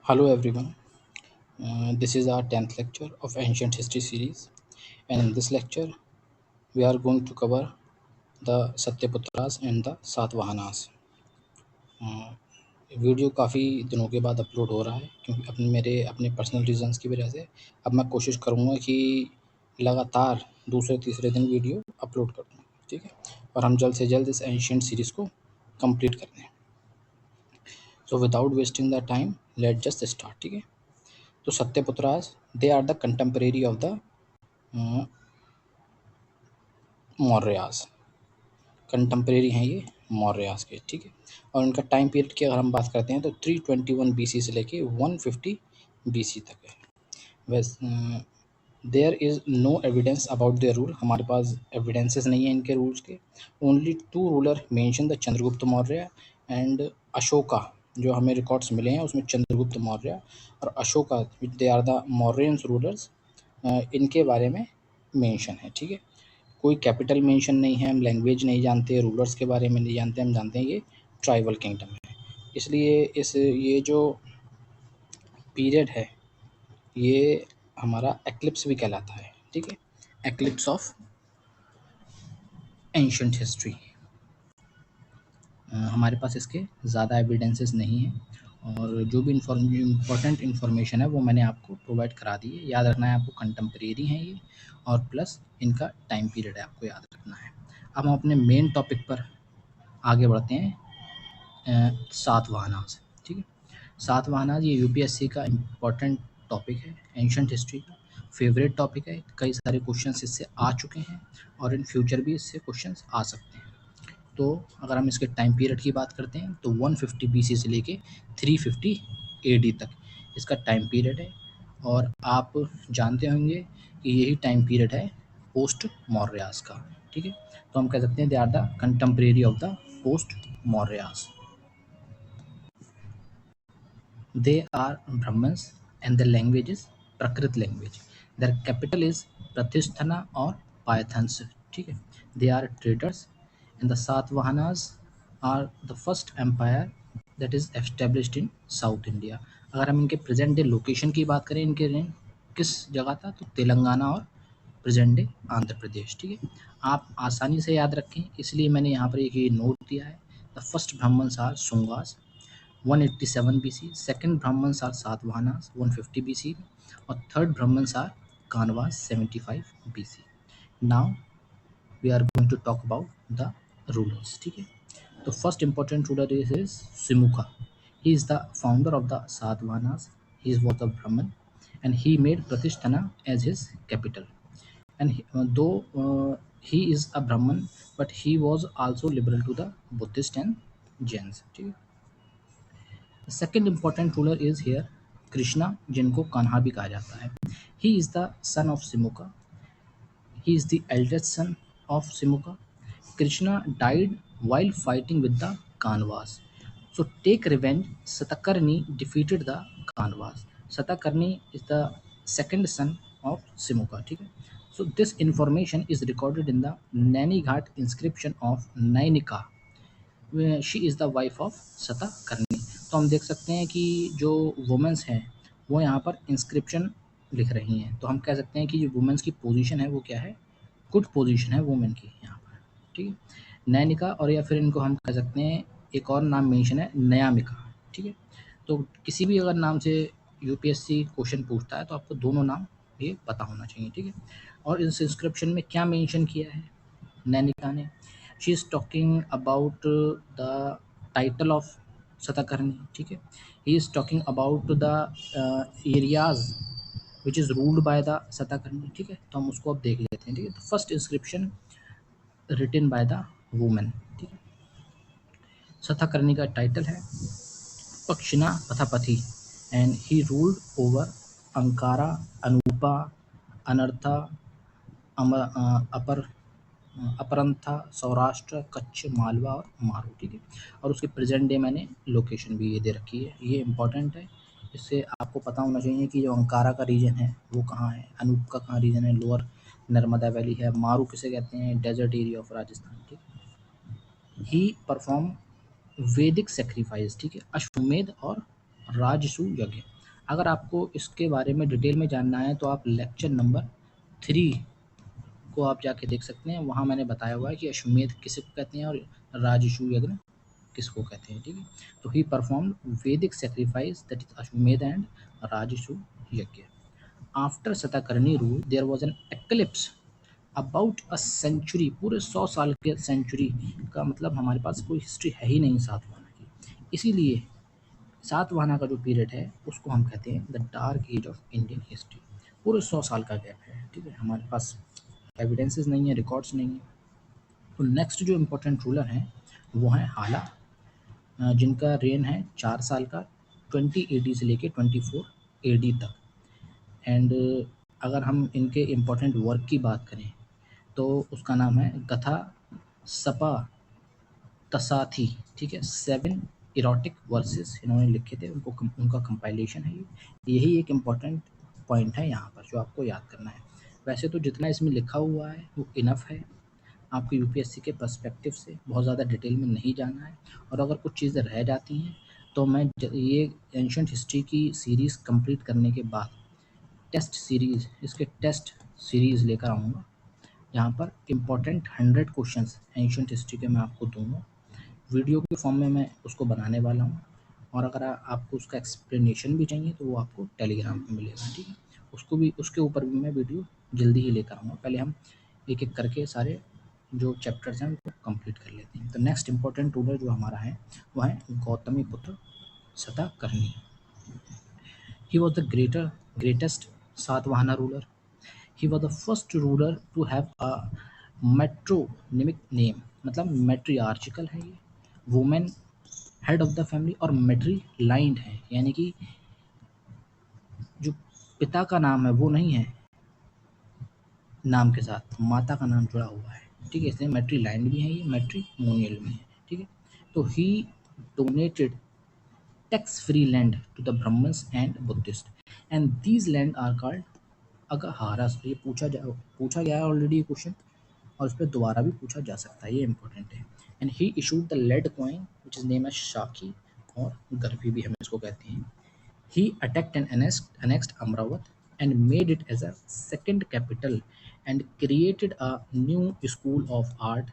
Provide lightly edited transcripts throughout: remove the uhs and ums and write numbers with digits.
Hello everyone. This is our 10th lecture of Ancient History series, and in this lecture we are going to cover the Satyaputras and the Satavahanas. Video काफ़ी दिनों के बाद upload हो रहा है क्योंकि मेरे अपने पर्सनल रीजंस की वजह से अब मैं कोशिश करूँगा कि लगातार दूसरे तीसरे दिन वीडियो अपलोड कर दूँ, ठीक है, और हम जल्द से जल्द इस एंशियंट सीरीज़ को कंप्लीट कर लें। So without wasting the time let just start, ठीक है। तो Satyaputras they are the contemporary of the Mauryas, contemporary हैं ये मौर्यास के, ठीक है। और इनका टाइम पीरियड की अगर हम बात करते हैं तो 321 BC से लेके 150 BC तक है। वैसे there is no evidence about their rule, हमारे पास एविडेंसेस नहीं है इनके रूल्स के। Only two ruler mention the Chandragupta Maurya and Ashoka, जो हमें रिकॉर्ड्स मिले हैं उसमें चंद्रगुप्त मौर्य और Ashoka they are the Mauryans rulers, इनके बारे में मेंशन है, ठीक है। कोई कैपिटल मेंशन नहीं है, हम लैंग्वेज नहीं जानते, रूलर्स के बारे में नहीं जानते, हम जानते हैं ये ट्राइबल किंगडम है। इसलिए ये जो पीरियड है ये हमारा एक्लिप्स भी कहलाता है, ठीक है, एक्लिप्स ऑफ एंशिएंट हिस्ट्री। हमारे पास इसके ज़्यादा एविडेंसेस नहीं हैं और जो भी इम्पोर्टेंट इन्फॉर्मेशन है वो मैंने आपको प्रोवाइड करा दी है। याद रखना है आपको, कंटेम्परेरी हैं ये और प्लस इनका टाइम पीरियड है, आपको याद रखना है। अब हम अपने मेन टॉपिक पर आगे बढ़ते हैं, सातवाहनास, ठीक है। सातवाहनास ये यूपीएससी का इम्पोर्टेंट टॉपिक है, एंशिएंट हिस्ट्री का फेवरेट टॉपिक है। कई सारे क्वेश्चंस इससे आ चुके हैं और इन फ्यूचर भी इससे क्वेश्चंस आ सकते हैं। तो अगर हम इसके टाइम पीरियड की बात करते हैं तो 150 BC से लेके 350 AD तक इसका टाइम पीरियड है। और आप जानते होंगे कि यही टाइम पीरियड है पोस्ट मौर्यास का, ठीक है। तो हम कह सकते हैं they are the contemporary of the post Mauryas. They are Brahmins and their language is Prakrit language. Their capital is Pratisthana or Pythons, ठीक है। They are traders and the Satavahanas are the first empire that is established in South India. अगर हम इनके present day location की बात करें, इनके किस जगह था तो तेलंगाना और प्रेजेंट डे आंध्र प्रदेश, ठीक है। आप आसानी से याद रखें इसलिए मैंने यहाँ पर एक ये नोट दिया है। The first Brahmins are Shungas 187 BC, second Brahmins are Satavahanas 150 BC और third Brahmins are Kanvas 75 BC. Now we are going to talk about the rulers, ठीक है। तो first important ruler is Simuka. He is the founder of the Satavahanas. He was a Brahmin and he made Pratisthana as his capital. And though he is a Brahmin, but he was also liberal to the Buddhist and Jains, ठीक है। Second important ruler is here Krishna, जिनको कान्हा भी कहा जाता है। He is the son of Simuka, he is the eldest son of Simuka. Krishna died while fighting with the Kanvas. So take revenge, Satakarni defeated the Kanvas. Satakarni is the second son of Simuka, ठीक है। So this information is recorded in the Naini Ghat inscription of Nainika. She is the wife of Satakarni. तो हम देख सकते हैं कि जो women's हैं वो यहाँ पर इंस्क्रिप्शन लिख रही हैं, तो हम कह सकते हैं कि जो वुमेंस की पोजीशन है वो क्या है, गुड पोजीशन है वुमेन की यहाँ पर, ठीक है। नैनिका और या फिर इनको हम कह सकते हैं एक और नाम मेंशन है नयामिका, ठीक है। तो किसी भी अगर नाम से यूपीएससी क्वेश्चन पूछता है तो आपको दोनों नाम ये पता होना चाहिए, ठीक है। और इस इंस्क्रिप्शन में क्या मेंशन किया है नैनिका ने, she is talking about the title of Satakarni, ठीक है। He is talking about the areas which is ruled by the Satakarni, ठीक है। तो हम उसको अब देख लेते हैं, ठीक है। तो first inscription written by the women, ठीक है। सताकर्णी का टाइटल है पक्षिना पथापथी and he ruled over Akara, Anupa, Anarta, अपर अपरंथा, सौराष्ट्र, कच्छ, मालवा और मारू, ठीक है। और उसके प्रेजेंट डे मैंने लोकेशन भी ये दे रखी है, ये इंपॉर्टेंट है। इससे आपको पता होना चाहिए कि जो अंकारा का रीजन है वो कहाँ है, अनूप का कहाँ रीजन है, लोअर नर्मदा वैली है, मारू किसे कहते हैं, डेजर्ट एरिया ऑफ राजस्थान, ठीक है। ही परफॉर्म वैदिक सेक्रीफाइस, ठीक है, अश्वमेध और राजसू यज्ञ। अगर आपको इसके बारे में डिटेल में जानना है तो आप लेक्चर नंबर 3 को आप जाके देख सकते हैं। वहाँ मैंने बताया हुआ है कि अश्वमेध किसे कहते हैं और राजसूय यज्ञ किसको कहते हैं, ठीक है। तो he perform Vedic sacrifice, that is Ashvamedha and Rajasuya yajna. After Shatakarni rule there was an eclipse about a century, पूरे 100 साल के सेंचुरी का मतलब हमारे पास कोई हिस्ट्री है ही नहीं सातवाहन की। इसीलिए सातवाहना का जो पीरियड है उसको हम कहते हैं the dark age of Indian history. पूरे 100 साल का गैप है, ठीक है। हमारे पास एविडेंसेस नहीं है, रिकॉर्ड्स नहीं है। तो नेक्स्ट जो इम्पोर्टेंट रूलर हैं वो हैं हाला, जिनका रेन है 4 साल का, 20 AD से लेके 24 AD तक। एंड अगर हम इनके इम्पोर्टेंट वर्क की बात करें तो उसका नाम है कथा सपा तसाथी, ठीक है। 7 इरोटिक वर्सेस इन्होंने लिखे थे, उनका कंपाइलेशन है ये। यही एक इम्पॉर्टेंट पॉइंट है यहाँ पर जो आपको याद करना है। वैसे तो जितना इसमें लिखा हुआ है वो इनफ है, आपको यूपीएससी के पर्सपेक्टिव से बहुत ज़्यादा डिटेल में नहीं जाना है। और अगर कुछ चीज़ें रह जाती हैं तो मैं ये एंशंट हिस्ट्री की सीरीज़ कंप्लीट करने के बाद टेस्ट सीरीज़, इसके टेस्ट सीरीज़ लेकर आऊँगा। यहाँ पर इम्पॉर्टेंट 100 क्वेश्चंस एंशंट हिस्ट्री के मैं आपको दूंगा, वीडियो के फॉर्म में मैं उसको बनाने वाला हूँ। और अगर आपको उसका एक्सप्लेनेशन भी चाहिए तो वो आपको टेलीग्राम पे मिलेगा, ठीक है। उसको भी, उसके ऊपर भी मैं वीडियो जल्दी ही लेकर आऊँगा। पहले हम एक एक करके सारे जो चैप्टर्स हैं उनको कंप्लीट कर लेते हैं। तो नेक्स्ट इम्पोर्टेंट रूलर जो हमारा है वो है गौतमीपुत्र शतकर्णी। ही was the greatest Satavahana ruler. He was the first ruler to have a metronymic name, मतलब मैट्रियार्चिकल है ये, women head of the family, और मैट्री लाइंड है, यानी कि जो पिता का नाम है वो नहीं है नाम के साथ, माता का नाम जुड़ा हुआ है, ठीक है। इसलिए मैट्री लाइंड भी है, ये मैट्रिमोनियल में है, ठीक है। तो he donated tax free land to the Brahmins and Buddhist, and these land are called agraharas. ये पूछा गया है ऑलरेडी ये क्वेश्चन, और उस पर दोबारा भी पूछा जा सकता है, ये इंपॉर्टेंट है। And he issued the lead coin which is name as शाकी, और गर्भी भी हम इसको कहते हैं। He attacked and annexed Amaravati and made it as a second capital and created a new school of art,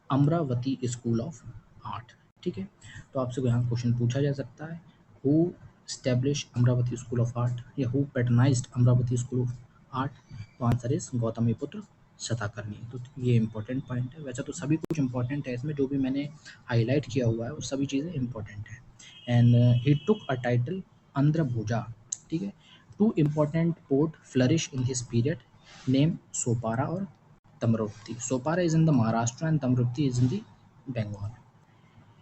Amaravati school of art, ठीक है। तो आपसे यहाँ क्वेश्चन पूछा जा सकता है, who establish Amaravati school of art, या who patronized Amaravati school of art. तो आंसर इज गौतमीपुत्र शतकर्णी। तो ये इंपॉर्टेंट पॉइंट है। वैसे तो सभी कुछ इंपॉर्टेंट है इसमें, जो भी मैंने हाईलाइट किया हुआ है वो सभी चीज़ें इंपॉर्टेंट है। And he took a title Andhrabhuja, ठीक है। Two important port flourish in his period, name Sopara और Tamrupti. Sopara is in the Maharashtra and Tamrupti is in the Bengal.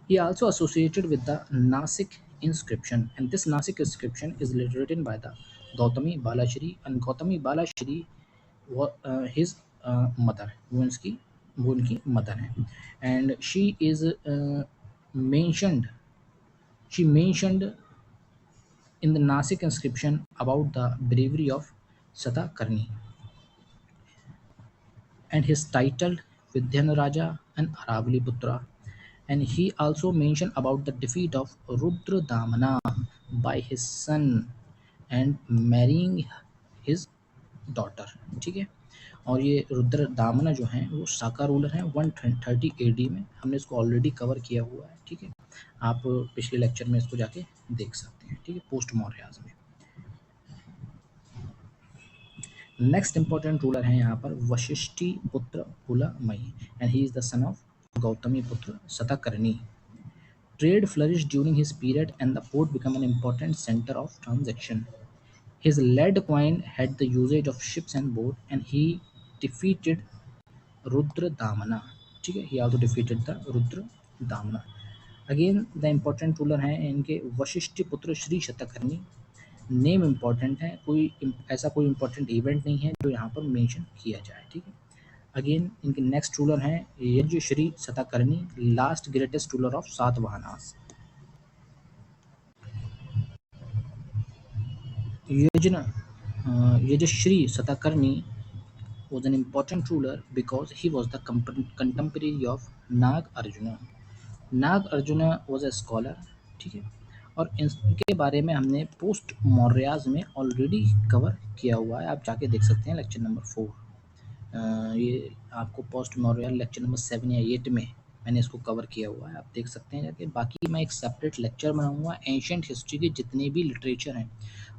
He also associated with the Nasik inscription, and this Nasik inscription is written by the Gautami Balashri, and Gautami Balashri his mother, वो उनकी mother है, and mentioned she mentioned in the Nasik inscription about the bravery of Satakarni, and his title Vidyanaraja and Aravali Putra. And he also mentioned about the defeat of Rudra Damana by his son and marrying his daughter, ठीक है। और ये रुद्र दामना जो हैं वो साका ruler हैं 130 AD में, हमने इसको ऑलरेडी कवर किया हुआ है, ठीक है। आप पिछले लेक्चर में इसको जाके देख सकते हैं, ठीक है, पोस्ट मौर्याज में। नेक्स्ट इंपॉर्टेंट रूलर हैं यहाँ पर Vashishthiputra Pulamayi, and he is the son of Gautamiputra Satakarni. Trade flourished during his period and the port became an important center of transaction. His lead coin had the usage of ships and boats, and he defeated Rudra Damana. ठीक है, he also defeated the Rudra Damana. Again the important ruler हैं इनके वशिष्ठ पुत्र Shri Satakarni. Name important है, ऐसा कोई important event नहीं है जो यहाँ पर मेंशन किया जाए, ठीक है। अगेन इनके नेक्स्ट रूलर हैं Yajnashri Satakarni, last greatest ruler of Satavahanas. Yajashri Satakarni was an important ruler because he was the contemporary of Nag Arjuna. Nag Arjun was a scholar, ठीक है। और इनके बारे में हमने पोस्ट मौर्याज में ऑलरेडी कवर किया हुआ है, आप जाके देख सकते हैं लेक्चर नंबर 4। ये आपको पोस्ट मौर्य लेक्चर नंबर 7 या 8 में मैंने इसको कवर किया हुआ है, आप देख सकते हैं जाके। बाकी मैं एक सेपरेट लेक्चर बनाऊंगा एंशिएंट हिस्ट्री के जितने भी लिटरेचर हैं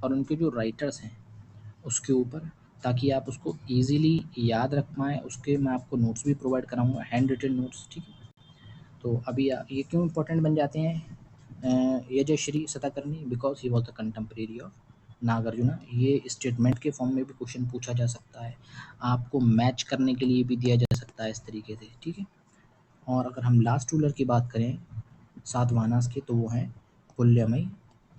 और उनके जो राइटर्स हैं उसके ऊपर, ताकि आप उसको इजीली याद रख पाएँ। उसके मैं आपको नोट्स भी प्रोवाइड कराऊंगा, हैंड रिटन नोट्स, ठीक है। तो अभी ये क्यों इम्पोर्टेंट बन जाते हैं Yajashri Satakarni, because he was the contemporary of Nagarjuna. ये स्टेटमेंट के फॉर्म में भी क्वेश्चन पूछा जा सकता है, आपको मैच करने के लिए भी दिया जा सकता है इस तरीके से, ठीक है। और अगर हम लास्ट रूलर की बात करें सातवाहनास के, तो वो हैं पुल्यमई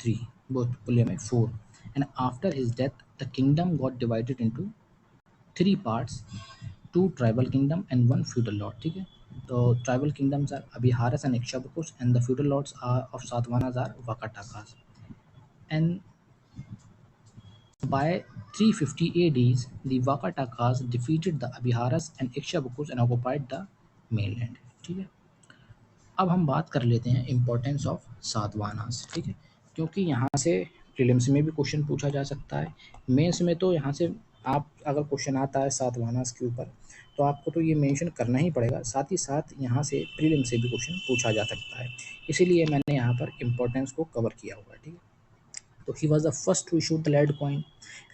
3, वो Pulumayi 4। And after his death the kingdom got divided into 3 parts, 2 tribal kingdom and 1 feudal lord, ठीक है। तो tribal kingdoms are Abhiharas and Ikshabukus, and the feudal lords are of Satavahanas are Vakatakas. And by 350 AD, the Vakatakas defeated the Abhiharas and Ikshabukus and occupied the mainland, ठीक है। अब हम बात कर लेते हैं इम्पोर्टेंस ऑफ सातवाहनास, ठीक है, क्योंकि यहाँ से प्रीलिम्स में भी क्वेश्चन पूछा जा सकता है, मेंस में तो यहाँ से आप अगर क्वेश्चन आता है सातवाहनास के ऊपर तो आपको तो ये मेंशन करना ही पड़ेगा, साथ ही साथ यहाँ से प्रीलिम से भी क्वेश्चन पूछा जा सकता है, इसीलिए मैंने यहाँ पर इम्पोर्टेंस को कवर किया हुआ है, ठीक है। तो he was the first to issue the lead coin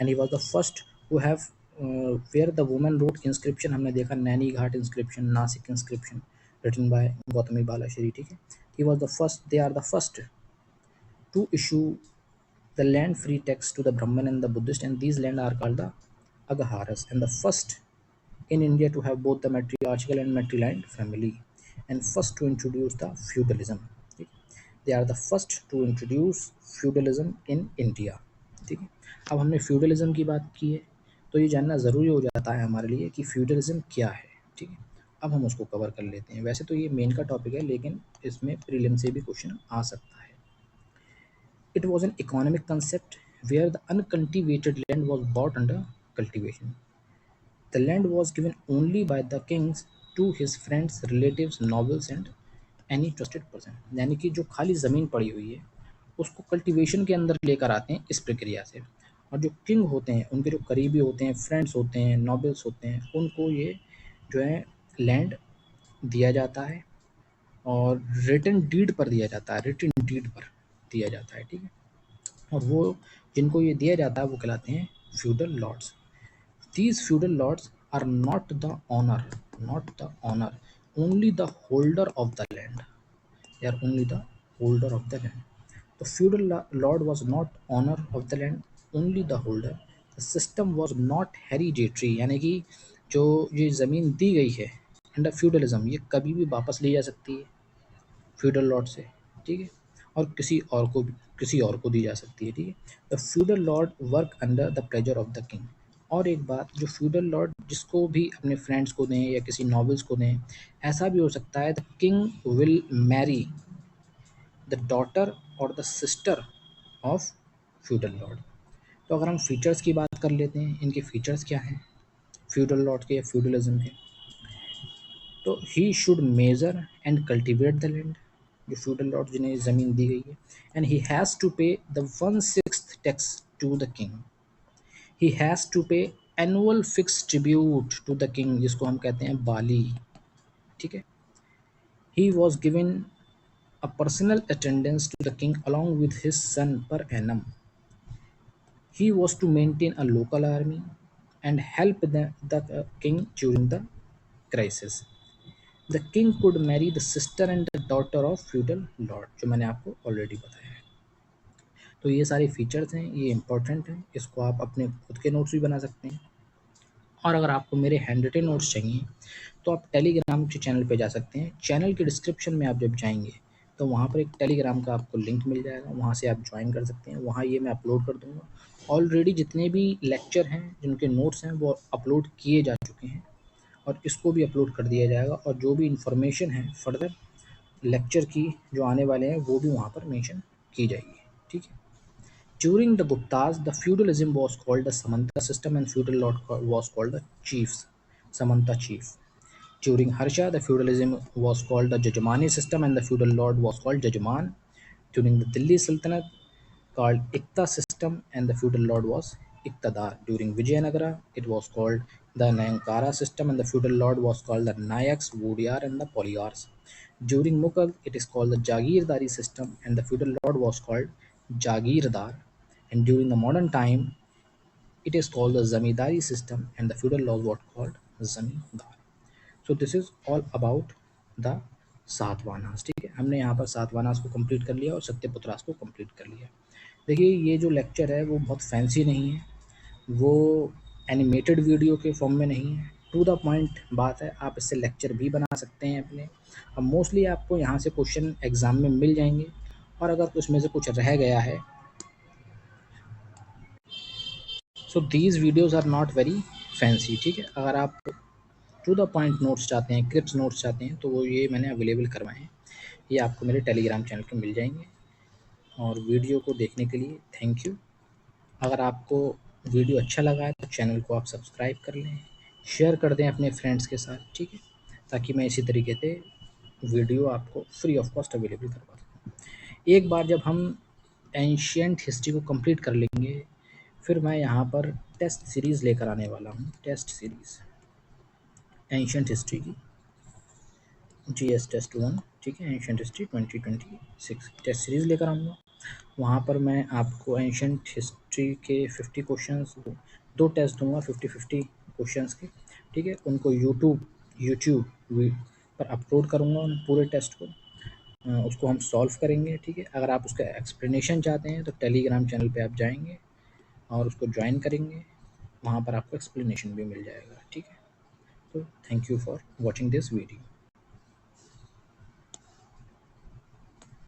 and he was the first to have where the women wrote inscription, हमने देखा Naini Ghat inscription, Nasik inscription written by Gautami Balashri, ठीक है। He was the first, they are the first to issue the land free text to the Brahmin and the Buddhist, and these land are called the Agaharas, and the first in India to have both the matriarchal and matrilineal family, and first to introduce the feudalism, ठीक है। They are the first to introduce feudalism in India, ठीक है। अब हमने feudalism की बात की है तो ये जानना ज़रूरी हो जाता है हमारे लिए कि feudalism क्या है, ठीक है। अब हम उसको कवर कर लेते हैं, वैसे तो ये मेन का टॉपिक है लेकिन इसमें प्रीलिम से भी क्वेश्चन आ सकता है। It was an economic concept where the uncultivated land was bought under cultivation. The land was given only by the kings to his friends, relatives, nobles and any trusted person. यानी कि जो खाली ज़मीन पड़ी हुई है उसको कल्टीवेशन के अंदर लेकर आते हैं इस प्रक्रिया से, और जो किंग होते हैं उनके जो करीबी होते हैं, फ्रेंड्स होते हैं, नॉबल्स होते हैं, उनको ये जो है लैंड दिया जाता है और रिटन डीड पर दिया जाता है, रिटन डीड पर दिया जाता है, ठीक है। और वो जिनको ये दिया जाता है वो कहलाते हैं feudal lords. These feudal lords are not the owner, only the holder of the land. They are only the holder of the land. The feudal lord was not owner of the land, only the holder. The system was not hereditary, यानी कि जो ये ज़मीन दी गई है under feudalism ये कभी भी वापस ली जा सकती है फ्यूडल लॉर्ड से, ठीक है, और किसी और को दी जा सकती है, ठीक है। The feudal Lord work under the pleasure of the king. और एक बात, जो फ्यूडल लॉर्ड जिसको भी अपने फ्रेंड्स को दें या किसी नॉवेल्स को दें, ऐसा भी हो सकता है the king will marry the daughter और the sister of feudal lord. तो अगर हम फीचर्स की बात कर लेते हैं, इनके फीचर्स क्या हैं फ्यूडल लॉर्ड के या फ्यूडलिज्म के, तो he should measure and cultivate the land, जो फ्यूडल लॉर्ड जिन्हें ज़मीन दी गई है, and he has to pay the 1/6 tax to the king. He has to pay annual fix tribute to the king, जिसको हम कहते हैं बाली, ठीक है। He was given a personal attendance to the king along with his son per annum. He was to maintain a local army and help the king during the crisis. The king could marry the sister and the daughter of feudal lord, जो मैंने आपको already बताया है। तो ये सारे features हैं, ये इंपॉर्टेंट हैं, इसको आप अपने खुद के नोट्स भी बना सकते हैं। और अगर आपको मेरे हैंड रिटन नोट्स चाहिए तो आप टेलीग्राम के चैनल पे जा सकते हैं। चैनल के डिस्क्रिप्शन में आप जब जाएंगे तो वहाँ पर एक टेलीग्राम का आपको लिंक मिल जाएगा, वहाँ से आप ज्वाइन कर सकते हैं। वहाँ ये मैं अपलोड कर दूँगा। ऑलरेडी जितने भी लेक्चर हैं जिनके नोट्स हैं वो अपलोड किए जा चुके हैं और इसको भी अपलोड कर दिया जाएगा, और जो भी इंफॉर्मेशन है फर्दर लेक्चर की जो आने वाले हैं वो भी वहाँ पर मेंशन की जाएगी, ठीक है। During the Guptas, the feudalism was called the Samanta system and feudal lord was called the chiefs, Samanta chief. During Harsha, the feudalism was called the Jajamani system and the feudal lord was called Jajaman. During the Delhi Sultanate, called Ikta system, and the feudal lord was Iqtadar. During Vijayanagara, it was called the Nayankara system, and the feudal lord was called the Nayaks, Vodiyar, and the Polygars. During Mughal, it is called the Jagirdari system, and the feudal lord was called Jagirdar. And during the modern time, it is called the Zamindari system, and the feudal lord was called Zamindar. So this is all about the Satavahanas. ठीक है, हमने यहाँ पर सातवानास को complete कर लिया और सत्यपुत्रास को कंप्लीट कर लिया। देखिए ये जो लेक्चर है वो बहुत फैंसी नहीं है, वो एनिमेटेड वीडियो के फॉर्म में नहीं है, टू द पॉइंट बात है। आप इससे लेक्चर भी बना सकते हैं अपने। अब मोस्टली आपको यहाँ से क्वेश्चन एग्ज़ाम में मिल जाएंगे, और अगर उसमें से कुछ रह गया है, so these videos are not very fancy. ठीक है, अगर आप टू द पॉइंट नोट्स चाहते हैं, क्रिप्स नोट्स चाहते हैं, तो वो ये मैंने अवेलेबल करवाए हैं, ये आपको मेरे टेलीग्राम चैनल पे मिल जाएंगे। और वीडियो को देखने के लिए थैंक यू। अगर आपको वीडियो अच्छा लगा है तो चैनल को आप सब्सक्राइब कर लें, शेयर कर दें अपने फ्रेंड्स के साथ, ठीक है, ताकि मैं इसी तरीके से वीडियो आपको फ्री ऑफ कॉस्ट अवेलेबल करवा सकूँ। एक बार जब हम एंशियंट हिस्ट्री को कंप्लीट कर लेंगे, फिर मैं यहाँ पर टेस्ट सीरीज़ लेकर आने वाला हूँ, टेस्ट सीरीज़ एंशियंट हिस्ट्री की, GS टेस्ट 1, ठीक है, एंशियंट हिस्ट्री 2026 टेस्ट सीरीज़ लेकर आऊँगा। वहाँ पर मैं आपको एंशियंट हिस्ट्री के 50 क्वेश्चंस, दो टेस्ट दूंगा 50-50 क्वेश्चंस के, ठीक है। उनको यूट्यूब पर अपलोड करूँगा उन पूरे टेस्ट को, उसको हम सॉल्व करेंगे, ठीक है। अगर आप उसका एक्सप्लेनेशन चाहते हैं तो टेलीग्राम चैनल पे आप जाएंगे और उसको ज्वाइन करेंगे, वहाँ पर आपको एक्सप्लेनेशन भी मिल जाएगा, ठीक है। तो thank you for watching this video.